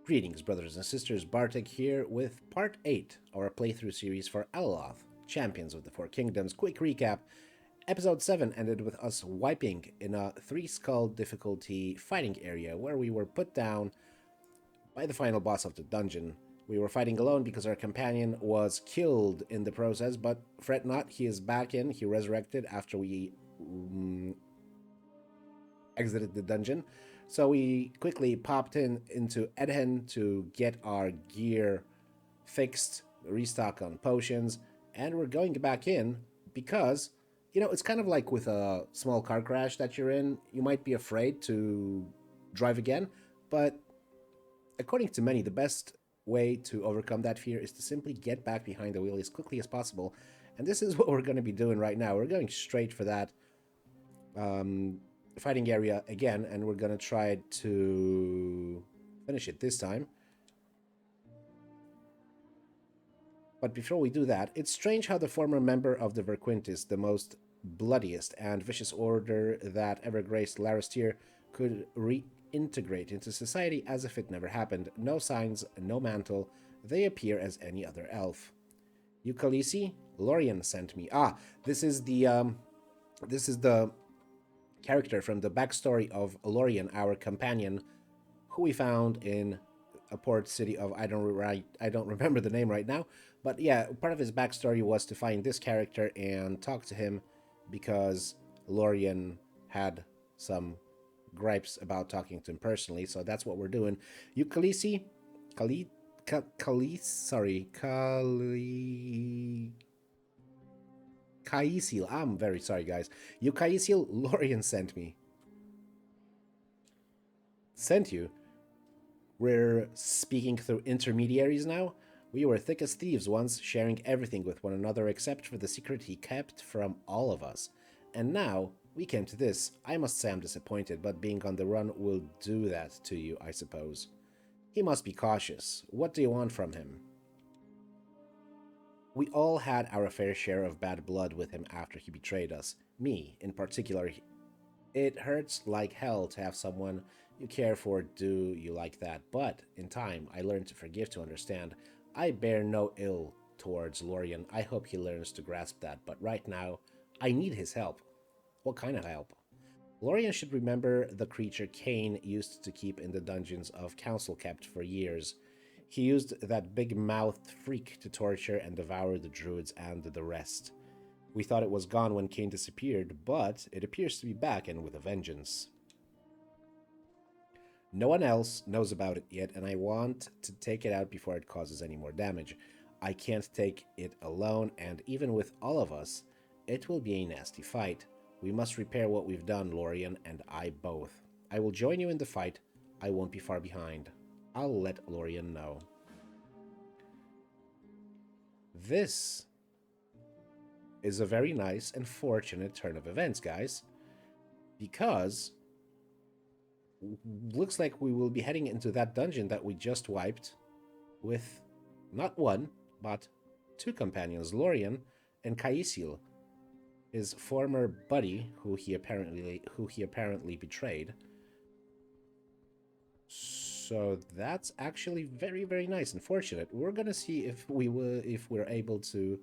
Greetings, brothers and sisters. Bartek here with part 8, our playthrough series for Alaloth, Champions of the Four Kingdoms. Quick recap. Episode 7 ended with us wiping in a 3-skull difficulty fighting area where we were put down by the final boss of the dungeon. We were fighting alone because our companion was killed in the process, but fret not, he is back in. He resurrected after we exited the dungeon. So we quickly popped into Edhenen to get our gear fixed, restock on potions, and we're going back in because, it's kind of like with a small car crash that you're in. You might be afraid to drive again, but according to many, the best way to overcome that fear is to simply get back behind the wheel as quickly as possible. And this is what we're going to be doing right now. We're going straight for that fighting area again, and we're gonna try to finish it this time. But before we do that, it's strange how the former member of the Verquintis, the most bloodiest and vicious order that ever graced Laristier, could reintegrate into society as if it never happened. No signs, no mantle. They appear as any other elf. Eukalisi? Lorian sent me. This is the character from the backstory of Lorian, our companion, who we found in a port city of I don't remember the name right now, but yeah, part of his backstory was to find this character and talk to him because Lorian had some gripes about talking to him personally, so that's what we're doing. Eukalisi, Kaicil. I'm very sorry, guys. Kaicil, Lorian sent me. Sent you? We're speaking through intermediaries now? We were thick as thieves once, sharing everything with one another except for the secret he kept from all of us. And now, we came to this. I must say I'm disappointed, but being on the run will do that to you, I suppose. He must be cautious. What do you want from him? We all had our fair share of bad blood with him after he betrayed us. Me, in particular. It hurts like hell to have someone you care for do you like that, but in time, I learned to forgive, to understand. I bear no ill towards Lorian. I hope he learns to grasp that, but right now, I need his help. What kind of help? Lorian should remember the creature Cain used to keep in the dungeons of Councilkept for years. He used that big-mouthed freak to torture and devour the druids and the rest. We thought it was gone when Cain disappeared, but it appears to be back and with a vengeance. No one else knows about it yet, and I want to take it out before it causes any more damage. I can't take it alone, and even with all of us, it will be a nasty fight. We must repair what we've done, Lorian and I both. I will join you in the fight. I won't be far behind. I'll let Lorian know. This is a very nice and fortunate turn of events, guys, because looks like we will be heading into that dungeon that we just wiped with not one, but two companions, Lorian and Kaicil, his former buddy who he apparently betrayed. So that's actually very, very nice and fortunate. We're gonna see if we're able to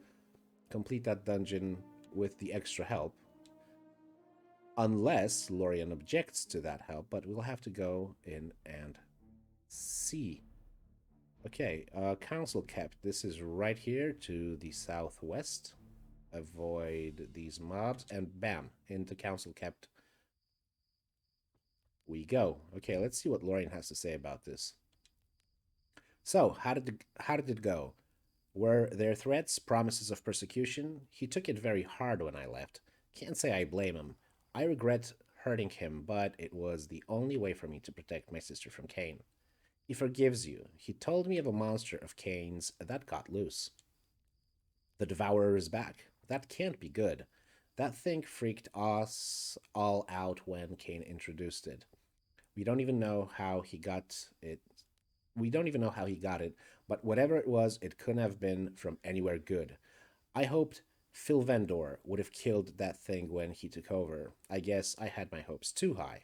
complete that dungeon with the extra help. Unless Lorian objects to that help, but we'll have to go in and see. Okay, Councilkept. This is right here to the southwest. Avoid these mobs, and bam, into Councilkept we go. Okay, let's see what Lorian has to say about this. So, how did it go? Were there threats, promises of persecution? He took it very hard when I left. Can't say I blame him. I regret hurting him, but it was the only way for me to protect my sister from Cain. He forgives you. He told me of a monster of Cain's that got loose. The Devourer is back. That can't be good. That thing freaked us all out when Cain introduced it. We don't even know how he got it. We don't even know how he got it, but whatever it was, it couldn't have been from anywhere good. I hoped Phil Vendor would have killed that thing when he took over. I guess I had my hopes too high.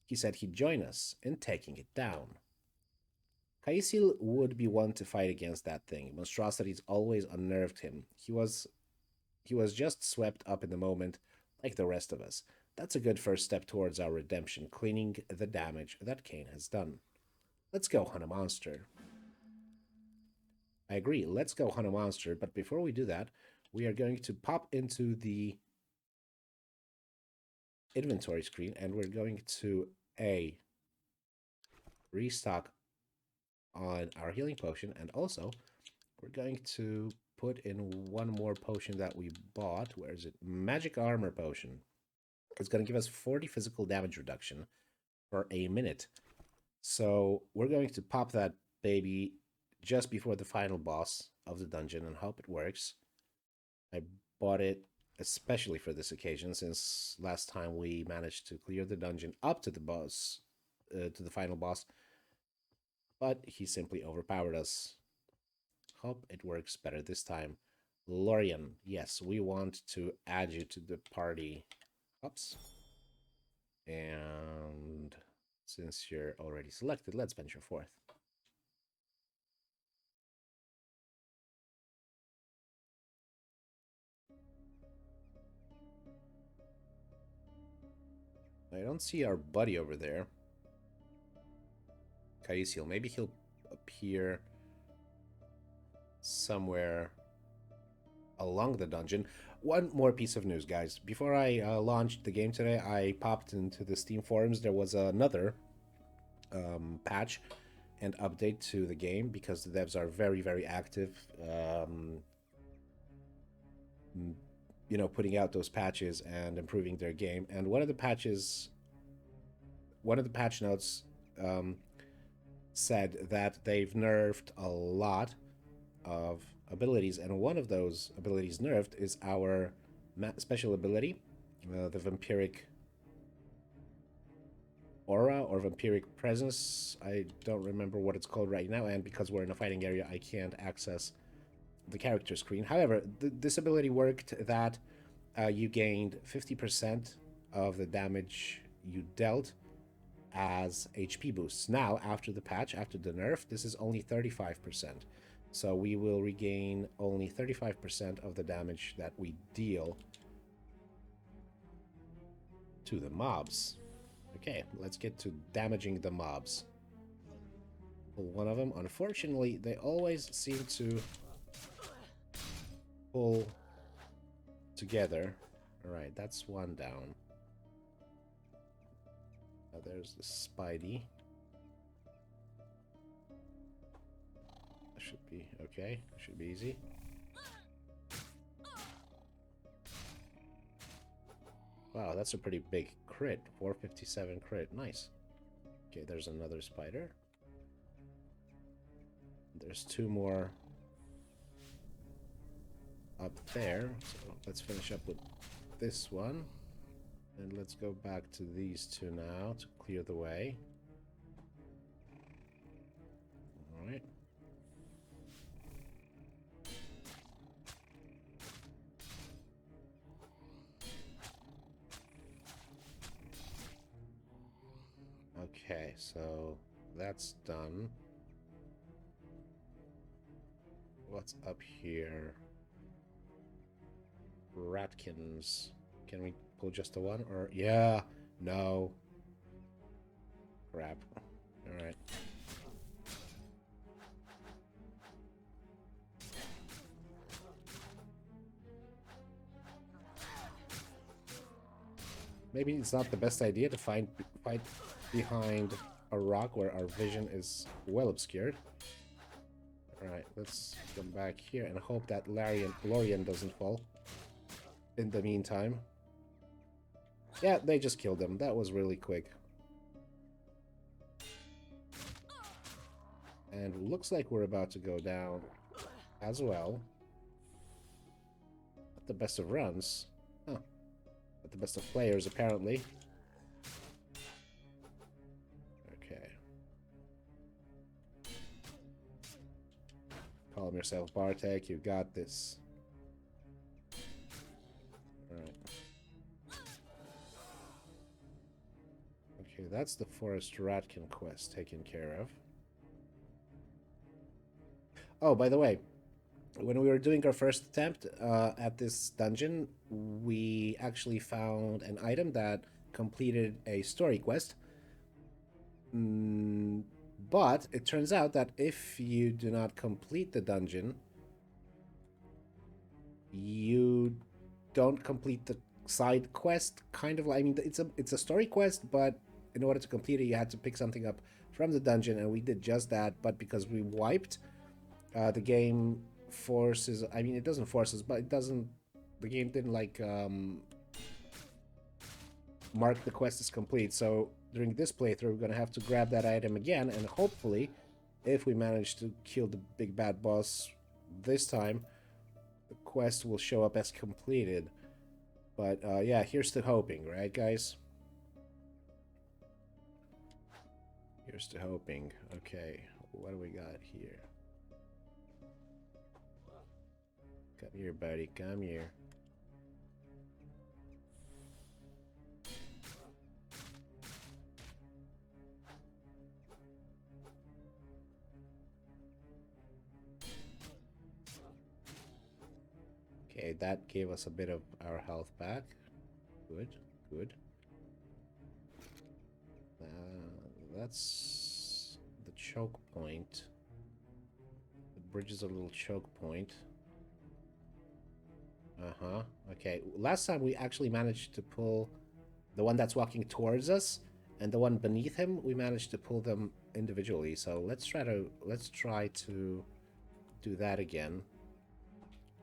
He said he'd join us in taking it down. Kaicil would be one to fight against that thing. Monstrosities always unnerved him. He was just swept up in the moment, like the rest of us. That's a good first step towards our redemption, cleaning the damage that Kane has done. Let's go hunt a monster. I agree, let's go hunt a monster, but before we do that, we are going to pop into the inventory screen and we're going to restock on our healing potion, and also we're going to put in one more potion that we bought. Where is it? Magic armor potion. It's going to give us 40 physical damage reduction for a minute. So we're going to pop that baby just before the final boss of the dungeon and hope it works. I bought it especially for this occasion, since last time we managed to clear the dungeon up to the boss, to the final boss, but he simply overpowered us. Hope it works better this time. Lorian, yes, we want to add you to the party. Oops. And since you're already selected, let's venture forth. I don't see our buddy over there. Kaicil, maybe he'll appear somewhere along the dungeon. One more piece of news, guys. Before I launched the game today, I popped into the Steam forums. There was another patch and update to the game because the devs are very, very active. Putting out those patches and improving their game. And one of the patch notes said that they've nerfed a lot of abilities, and one of those abilities nerfed is our special ability, the vampiric aura or vampiric presence. I don't remember what it's called right now, and because we're in a fighting area, I can't access the character screen. However, this ability worked that you gained 50% of the damage you dealt as HP boosts. Now, after the patch, after the nerf, this is only 35%. So we will regain only 35% of the damage that we deal to the mobs. Okay, let's get to damaging the mobs. Pull one of them. Unfortunately, they always seem to pull together. Alright, that's one down. Now there's the Spidey. That should be okay. Should be easy. Wow, that's a pretty big crit. 457 crit. Nice. Okay, there's another spider. There's two more up there. So let's finish up with this one. And let's go back to these two now to clear the way. Alright. Okay, so that's done. What's up here? Ratkins. Can we pull just the one? Or yeah, no. Crap. Alright. Maybe it's not the best idea to fight behind a rock where our vision is well obscured. Alright, let's come back here and hope that Lorian doesn't fall in the meantime. Yeah, they just killed him. That was really quick. And looks like we're about to go down as well. Not the best of runs. Huh. Not the best of players, apparently. Okay. Calm yourself, Bartek. You got this. Alright. Okay, that's the Forest Ratkin quest taken care of. Oh, by the way, when we were doing our first attempt at this dungeon, we actually found an item that completed a story quest. Mm, but it turns out that if you do not complete the dungeon, you don't complete the side quest. Kind of like, I mean, it's a story quest, but in order to complete it, you had to pick something up from the dungeon, and we did just that. But because we wiped, the game forces. I mean, it doesn't force us, but it doesn't. The game didn't like mark the quest as complete. So during this playthrough, we're gonna have to grab that item again, and hopefully, if we manage to kill the big bad boss this time, the quest will show up as completed. But yeah, here's to hoping, right, guys? Here's to hoping. Okay, what do we got here? Come here, buddy. Come here. Okay, that gave us a bit of our health back. Good, good. That's the choke point. The bridge is a little choke point. Uh-huh. Okay, last time we actually managed to pull the one that's walking towards us and the one beneath him, we managed to pull them individually. So let's try to do that again.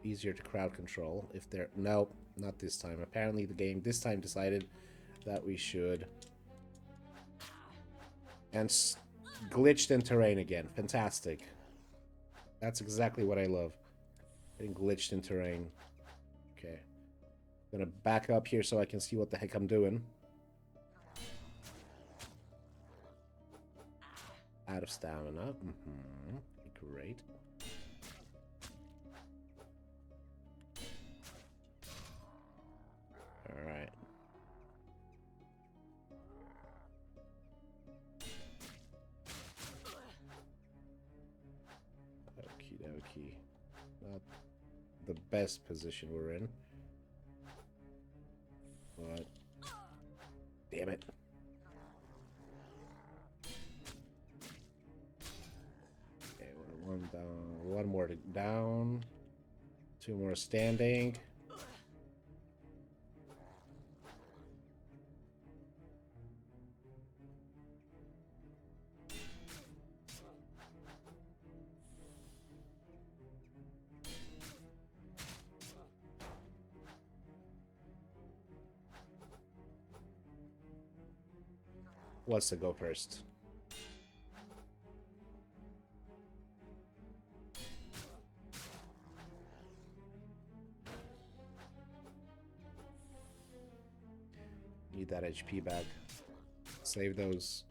Easier to crowd control if they're... Nope, not this time. Apparently the game this time decided that we should. And glitched in terrain again. Fantastic. That's exactly what I love. Getting glitched in terrain. Okay. I'm gonna back up here so I can see what the heck I'm doing. Out of stamina. Great. Alright. Okie dokie. Not the best position we're in. But... Damn it. Okay, one down. One more down. Two more standing. Wants to go first. Need that HP back. Save those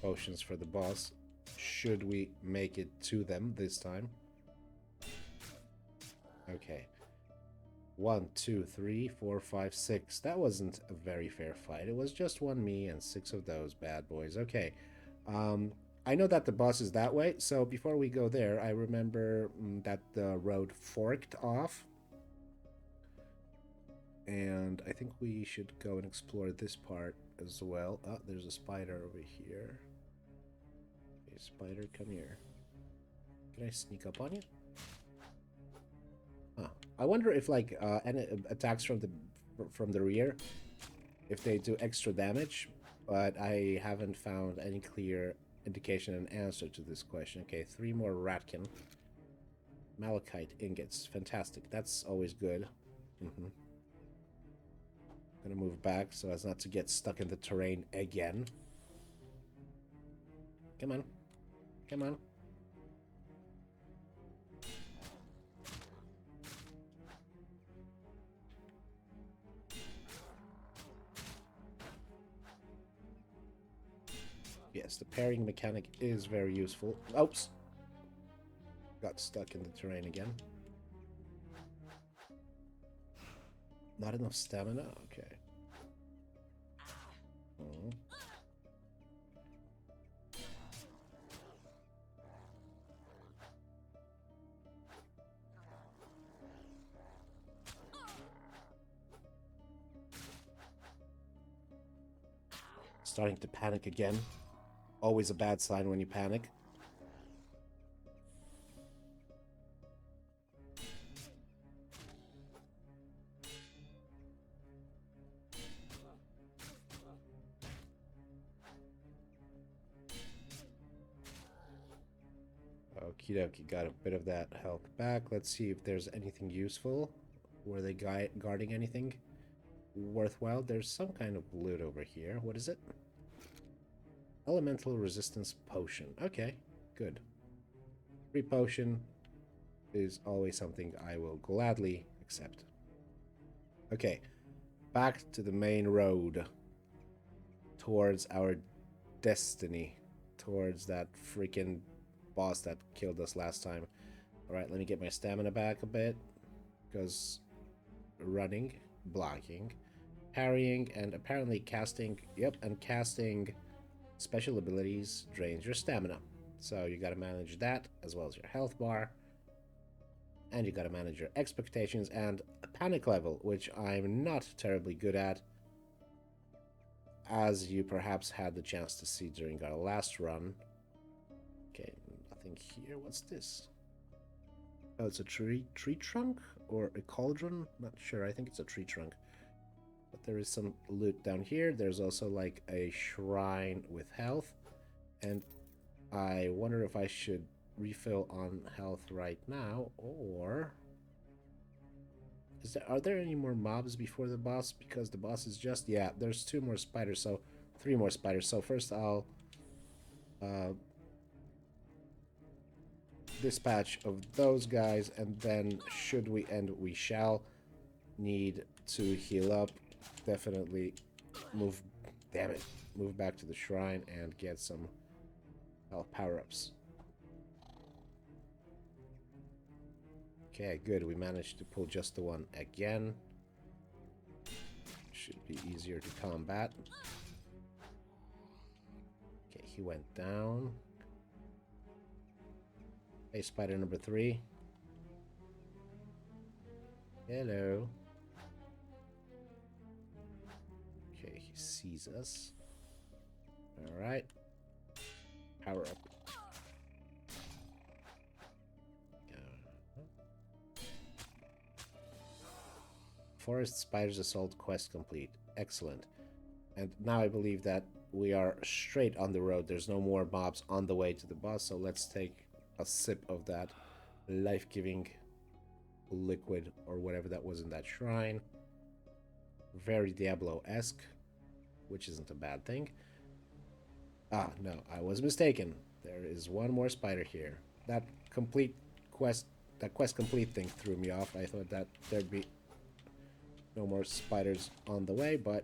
potions for the boss. Should we make it to them this time? Okay. 1, 2, 3, 4, 5, 6. That wasn't a very fair fight. It was just one me and 6 of those bad boys. Okay. I know that the boss is that way, so before we go there, I remember that the road forked off. And I think we should go and explore this part as well. Oh, there's a spider over here. Hey, spider, come here. Can I sneak up on you? Huh. I wonder if like any attacks from the rear, if they do extra damage, but I haven't found any clear indication and answer to this question. Okay, 3 more Ratkin. Malachite ingots. Fantastic. That's always good. Gonna move back so as not to get stuck in the terrain again. Come on. Come on. Yes, the parrying mechanic is very useful. Oops. Got stuck in the terrain again. Not enough stamina? Okay. Starting to panic again. Always a bad sign when you panic. Okie dokie, got a bit of that health back. Let's see if there's anything useful. Were they guarding anything worthwhile? There's some kind of loot over here. What is it? Elemental resistance potion. Okay, good. Free potion is always something I will gladly accept. Okay, back to the main road. Towards our destiny. Towards that freaking boss that killed us last time. Alright, let me get my stamina back a bit. Because running, blocking, parrying, and apparently casting... Yep, and casting special abilities drains your stamina. So you gotta manage that, as well as your health bar. And you gotta manage your expectations and panic level, which I'm not terribly good at. As you perhaps had the chance to see during our last run. Okay, nothing here. What's this? Oh, it's a tree trunk or a cauldron? Not sure. I think it's a tree trunk. But there is some loot down here. There's also like a shrine with health. And I wonder if I should refill on health right now, or... Are there any more mobs before the boss? Because the boss is just... Yeah, there's 2 more spiders, so... 3 more spiders. So first I'll... dispatch of those guys, and then should we end, we shall need to heal up. Definitely move... Damn it. Move back to the shrine and get some health power-ups. Okay, good. We managed to pull just the one again. Should be easier to combat. Okay, he went down. Hey, spider number 3. Hello. Okay, he sees us. Alright. Power up. Forest Spiders Assault quest complete. Excellent. And now I believe that we are straight on the road. There's no more mobs on the way to the boss, so let's take a sip of that life-giving liquid or whatever that was in that shrine. Very Diablo-esque, which isn't a bad thing. Ah, no, I was mistaken. There is one more spider here. That quest complete thing threw me off. I thought that there'd be no more spiders on the way, but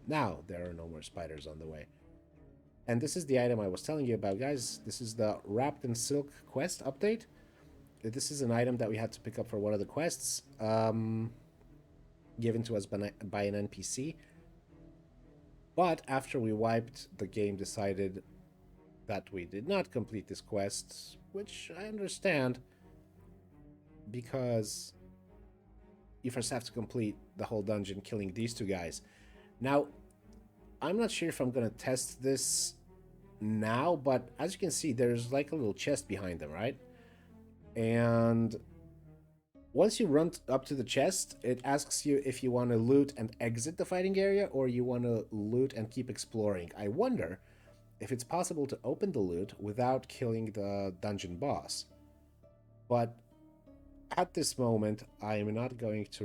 now there are no more spiders on the way. And this is the item I was telling you about, guys. This is the Wrapped in Silk quest update. This is an item that we had to pick up for one of the quests, given to us by an NPC. But after we wiped, the game decided that we did not complete this quest, which I understand, because you first have to complete the whole dungeon killing these 2 guys. Now, I'm not sure if I'm going to test this now, but as you can see, there's like a little chest behind them, right? And once you run up to the chest, it asks you if you want to loot and exit the fighting area, or you want to loot and keep exploring. I wonder if it's possible to open the loot without killing the dungeon boss. But at this moment, I am not going to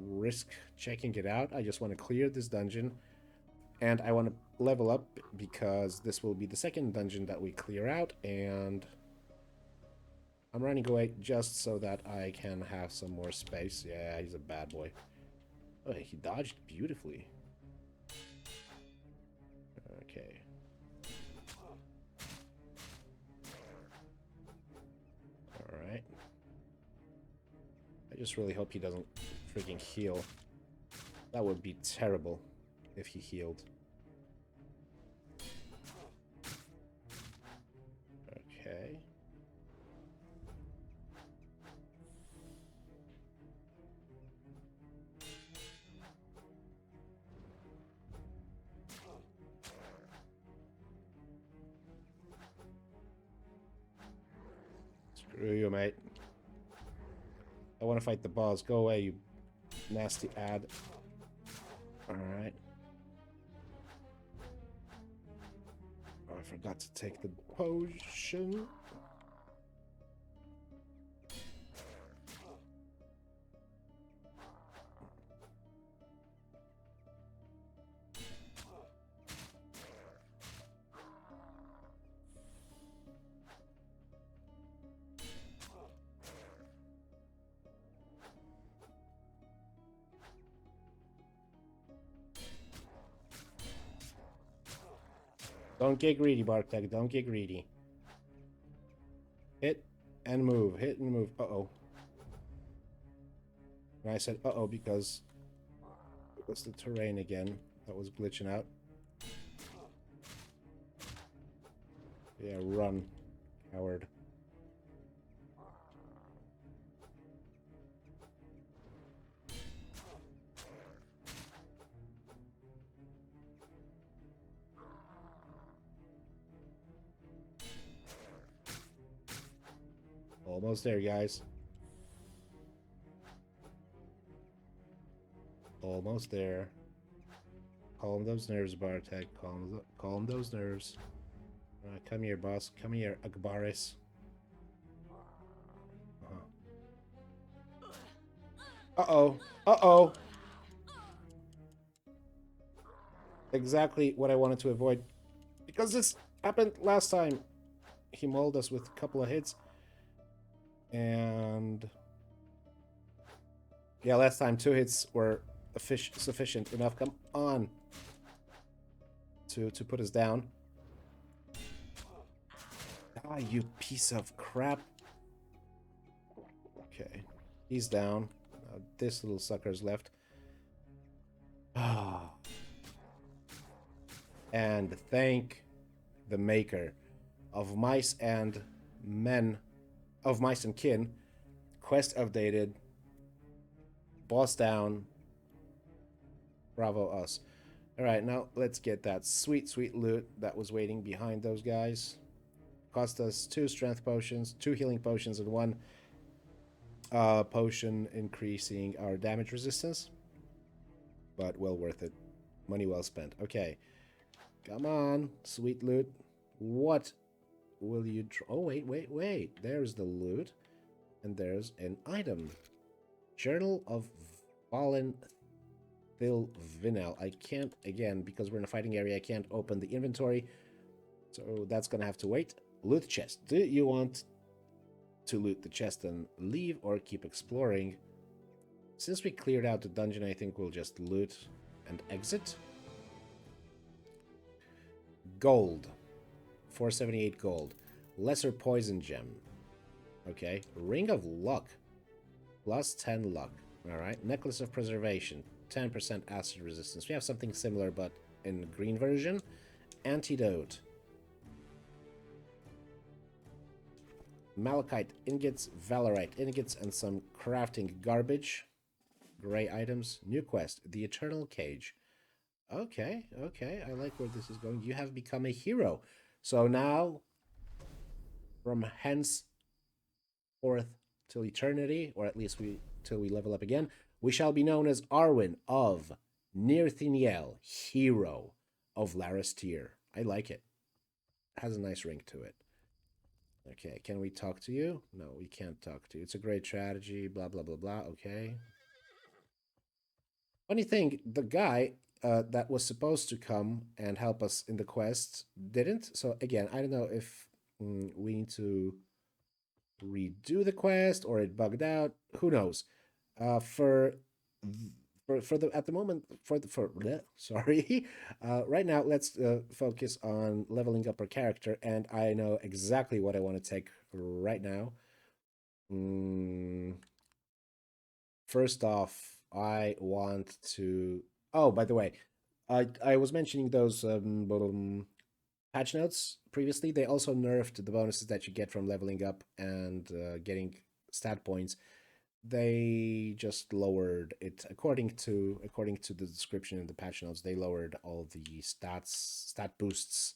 risk checking it out. I just want to clear this dungeon, and I want to level up, because this will be the second dungeon that we clear out, and I'm running away just so that I can have some more space. Yeah, he's a bad boy. Oh, he dodged beautifully. Okay. Alright. I just really hope he doesn't freaking heal. That would be terrible if he healed. Okay. Screw you, mate. I want to fight the boss. Go away, you nasty ad. Alright. Oh, I forgot to take the potion. Don't get greedy, Bartek. Don't get greedy. Hit and move. Hit and move. Uh-oh. And I said uh-oh because it was the terrain again that was glitching out. Yeah, run, coward. Almost there, guys. Almost there. Calm those nerves, Bartek. Calm those nerves. Come here, boss. Come here, Akbaris. Uh-oh. Uh-oh. Exactly what I wanted to avoid. Because this happened last time. He mauled us with a couple of hits. And... yeah, last time 2 hits were sufficient enough. Come on. To put us down. Ah, you piece of crap. Okay. He's down. This little sucker's left. Ah. And thank the maker of Mice and Men, of Mice and Kin. Quest updated. Boss down. Bravo us. Alright, now let's get that sweet, sweet loot that was waiting behind those guys. Cost us 2 strength potions, 2 healing potions, and 1 potion increasing our damage resistance. But well worth it. Money well spent. Okay. Come on, sweet loot. What will you... oh, wait. There's the loot. And there's an item. Journal of Fallen Vinel. I can't, again, because we're in a fighting area, I can't open the inventory. So that's gonna have to wait. Loot chest. Do you want to loot the chest and leave or keep exploring? Since we cleared out the dungeon, I think we'll just loot and exit. Gold. 478 gold. Lesser poison gem. Okay. Ring of luck. Plus 10 luck. Alright. Necklace of preservation. 10% acid resistance. We have something similar, but in green version. Antidote. Malachite ingots, Valerite ingots, and some crafting garbage. Gray items. New quest. The Eternal Cage. Okay, okay. I like where this is going. You have become a hero. So now, from henceforth till eternity, or at least till we level up again, we shall be known as Arwen of Nirthiniel, hero of Laristyr. I like it. It has a nice ring to it. Okay, can we talk to you? No, we can't talk to you. It's a great strategy, blah, blah, blah, blah. Okay. Funny thing, the guy that was supposed to come and help us in the quest didn't. So again, I don't know if we need to redo the quest or it bugged out. Who knows? For the at the moment sorry, right now let's focus on leveling up our character, and I know exactly what I want to take right now. First off, I want to... oh, by the way, I was mentioning those patch notes previously. They also nerfed the bonuses that you get from leveling up and getting stat points. They just lowered it according to the description in the patch notes. They lowered all the stat boosts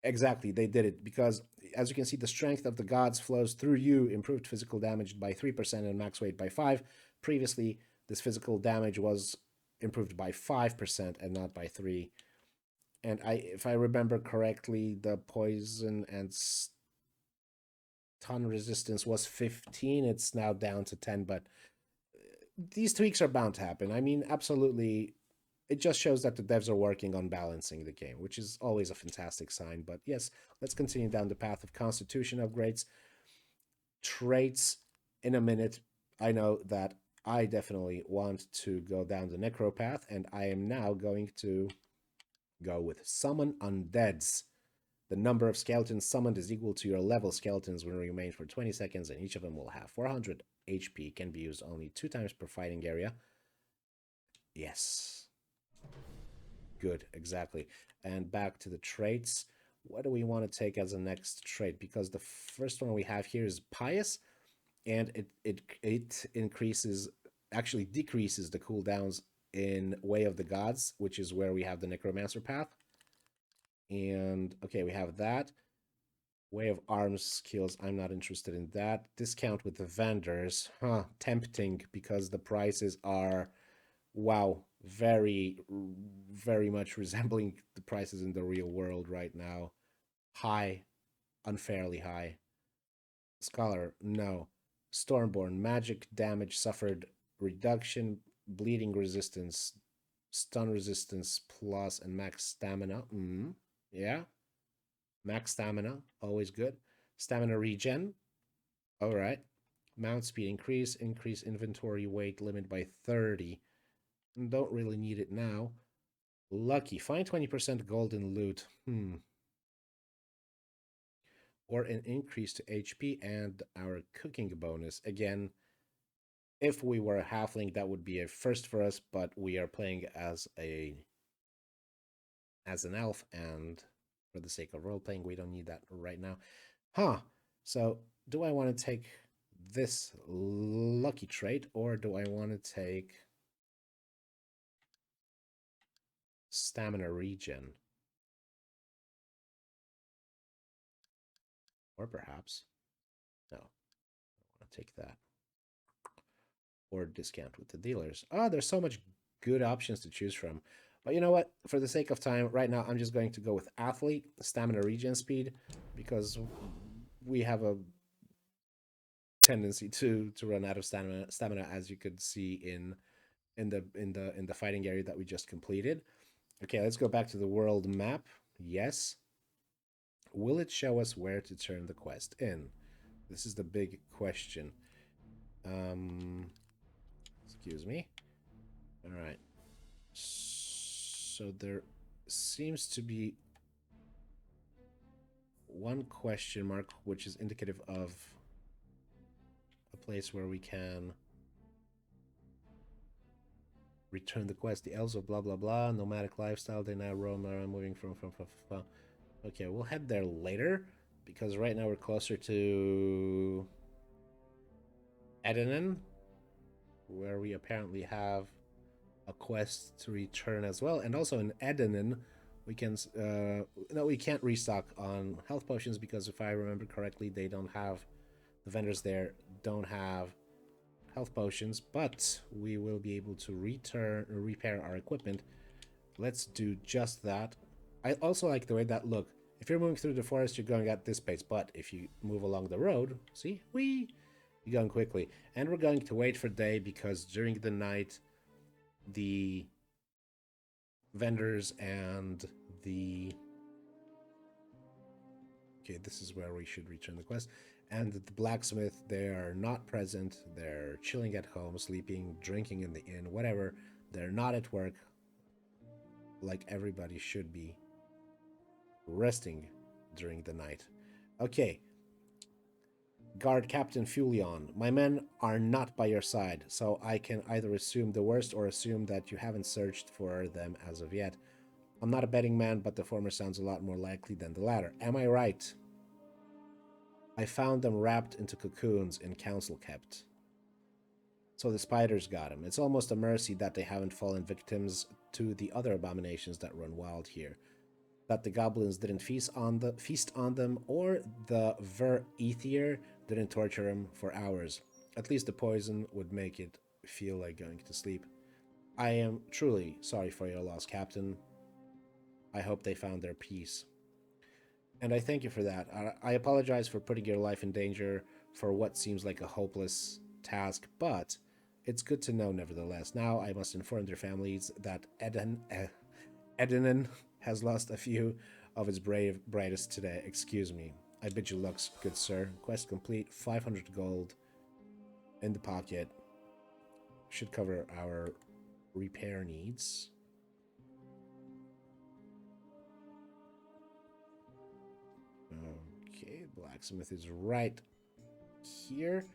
Exactly, they did it because, as you can see, the strength of the gods flows through you, improved physical damage by 3% and max weight by 5. Previously, this physical damage was improved by 5% and not by 3. And if I remember correctly, the poison and stun resistance was 15. It's now down to 10, but these tweaks are bound to happen. I mean, absolutely, it just shows that the devs are working on balancing the game, which is always a fantastic sign. But yes, let's continue down the path of constitution upgrades. Traits in a minute. I know that I definitely want to go down the necro path, and I am now going to go with summon undeads. The number of skeletons summoned is equal to your level skeletons when remain for 20 seconds, and each of them will have 400 HP, can be used only 2 times per fighting area. Yes. Good, exactly. And back to the traits. What do we want to take as a next trait? Because the first one we have here is pious, and it increases, actually decreases the cooldowns in Way of the Gods, which is where we have the Necromancer path. And okay, we have that. Way of Arms skills, I'm not interested in that. Discount with the vendors, huh, tempting, because the prices are, wow, very much resembling the prices in the real world right now. High, unfairly high. Scholar, no. Stormborn, magic damage suffered reduction, bleeding resistance, stun resistance plus, and max stamina. Yeah, max stamina, always good. Stamina regen, all right. Mount speed increase, increase inventory weight limit by 30. Don't really need it now. Lucky, find 20% golden loot. Or an increase to HP and our cooking bonus. Again, if we were a halfling, that would be a first for us, but we are playing as an elf, and for the sake of role playing, we don't need that right now. So do I want to take this lucky trait, or do I want to take stamina regen? Or perhaps, no, I want to take that. Or discount with the dealers. There's so much good options to choose from. But you know what? For the sake of time, right now, I'm just going to go with athlete, stamina regen speed, because we have a tendency to run out of stamina, as you could see in the fighting area that we just completed. Okay, let's go back to the world map. Yes. Will it show us where to turn the quest in? This is the big question. Excuse me. All right. So there seems to be one question mark, which is indicative of a place where we can return the quest. The elves of blah blah blah, nomadic lifestyle. They now roam around, moving from. Okay, we'll head there later because right now we're closer to Edhenen, where we apparently have a quest to return as well, and also in Edhenen we can no, we can't restock on health potions because if I remember correctly, they don't have, the vendors there don't have health potions, but we will be able to repair our equipment. Let's do just that. I also like the way that, look, if you're moving through the forest, you're going at this pace, but if you move along the road, see, you're going quickly. And we're going to wait for day because during the night the vendors and the, okay, this is where we should return the quest, and the blacksmith, they are not present. They're chilling at home, sleeping, drinking in the inn, whatever. They're not at work like everybody should be, resting during the night. Okay, guard Captain Fulion, my men are not by your side, so I can either assume the worst or assume that you haven't searched for them as of yet. I'm not a betting man, but the former sounds a lot more likely than the latter. Am I right? I found them wrapped into cocoons in Councilkept. So the spiders got him. It's almost a mercy that they haven't fallen victims to the other abominations that run wild here. that the goblins didn't feast on them, or the Ver Ether didn't torture them for hours. At least the poison would make it feel like going to sleep. I am truly sorry for your loss, Captain. I hope they found their peace. And I thank you for that. I apologize for putting your life in danger for what seems like a hopeless task, but it's good to know nevertheless. Now I must inform their families that Edhenen has lost a few of its brightest today. Excuse me. I bid you luck, good sir. Quest complete. 500 gold in the pocket. Should cover our repair needs. Okay, blacksmith is right here.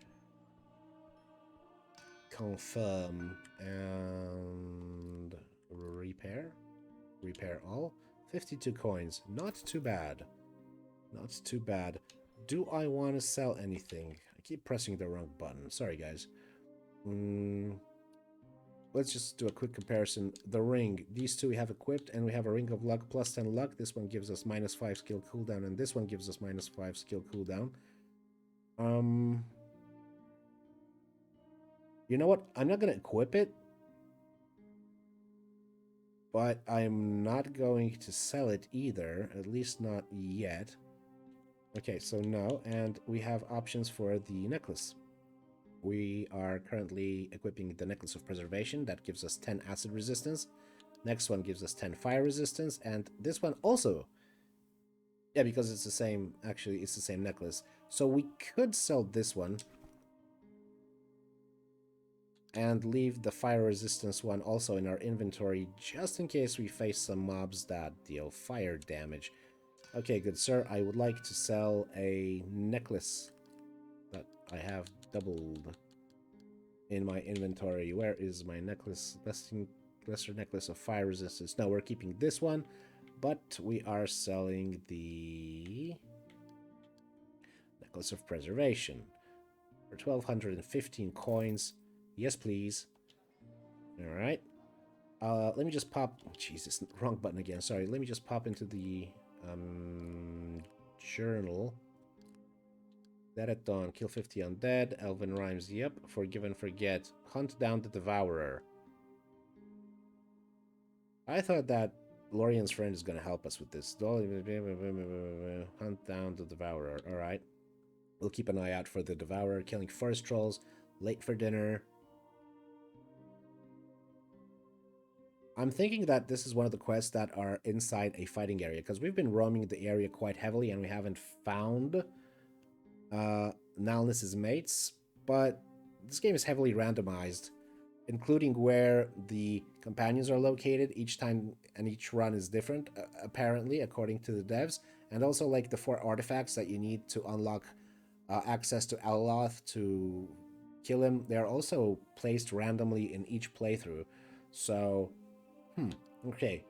Confirm and repair. Repair all. 52 coins. Not too bad. Not too bad. Do I want to sell anything? I keep pressing the wrong button. Sorry, guys. Let's just do a quick comparison. The ring. These two we have equipped, and we have a ring of luck plus 10 luck. This one gives us -5 skill cooldown, and this one gives us -5 skill cooldown. You know what? I'm not going to equip it, but I'm not going to sell it either, at least not yet. Okay, so no, and we have options for the necklace. We are currently equipping the Necklace of Preservation. That gives us 10 acid resistance. Next one gives us 10 fire resistance, and this one also. Yeah, because it's the same, actually, it's the same necklace. So we could sell this one and leave the fire resistance one also in our inventory, just in case we face some mobs that deal fire damage. Okay, good sir, I would like to sell a necklace that I have doubled in my inventory. Where is my necklace? Lesser necklace of fire resistance. No, we're keeping this one, but we are selling the Necklace of Preservation for 1,215 coins. Yes, please. All right. Let me just pop... Jesus, wrong button again. Sorry. Let me just pop into the journal. Dead at dawn. Kill 50 undead. Elven rhymes. Yep. Forgive and forget. Hunt down the devourer. I thought that Lorian's friend is going to help us with this. Hunt down the devourer. All right. We'll keep an eye out for the devourer. Killing forest trolls. Late for dinner. I'm thinking that this is one of the quests that are inside a fighting area, because we've been roaming the area quite heavily and we haven't found Nalniss's mates, but this game is heavily randomized, including where the companions are located. Each time and each run is different, apparently, according to the devs, and also like the 4 artifacts that you need to unlock access to Alaloth to kill him. They're also placed randomly in each playthrough, so... okay.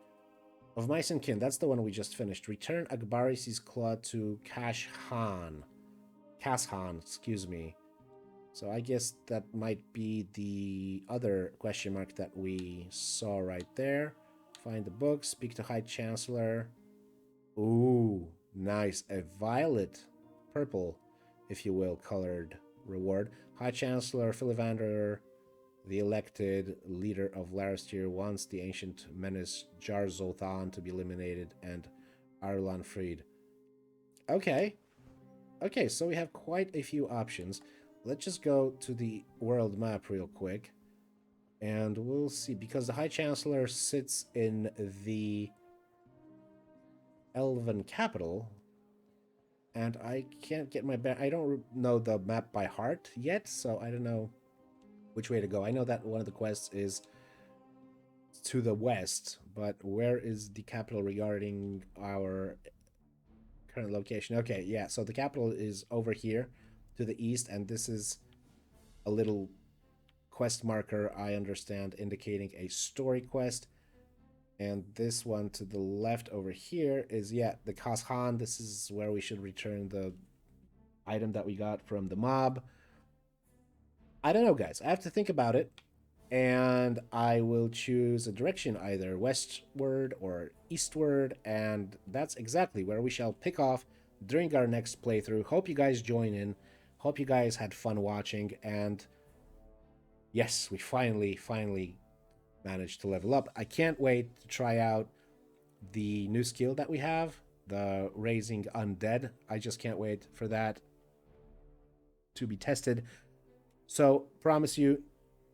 Of Mice and Kin, that's the one we just finished. Return Akbaris' claw to Cas'Haan. Cas'Haan, excuse me. So I guess that might be the other question mark that we saw right there. Find the book, speak to High Chancellor. Ooh, nice. A violet, purple, if you will, colored reward. High Chancellor Filivander, the elected leader of Larastir, wants the ancient menace Jar Zoltan to be eliminated and Arlan freed. Okay. Okay, so we have quite a few options. Let's just go to the world map real quick. And we'll see, because the High Chancellor sits in the Elven capital. And I can't get my... I don't know the map by heart yet, so I don't know which way to go. I know that one of the quests is to the west, but where is the capital regarding our current location? Okay, yeah, so the capital is over here to the east, and this is a little quest marker, I understand, indicating a story quest. And this one to the left over here is, yeah, the Cas'Haan. This is where we should return the item that we got from the mob. I don't know, guys. I have to think about it. and I will choose a direction, either westward or eastward, and that's exactly where we shall pick off during our next playthrough. Hope you guys join in. Hope you guys had fun watching, and yes, we finally managed to level up. I can't wait to try out the new skill that we have, the raising undead. I just can't wait for that to be tested. So, promise you,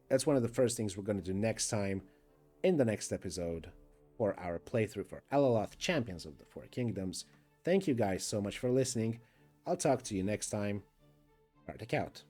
that's one of the first things we're going to do next time in the next episode for our playthrough for Alaloth Champions of the Four Kingdoms. Thank you guys so much for listening. I'll talk to you next time. Arctic out.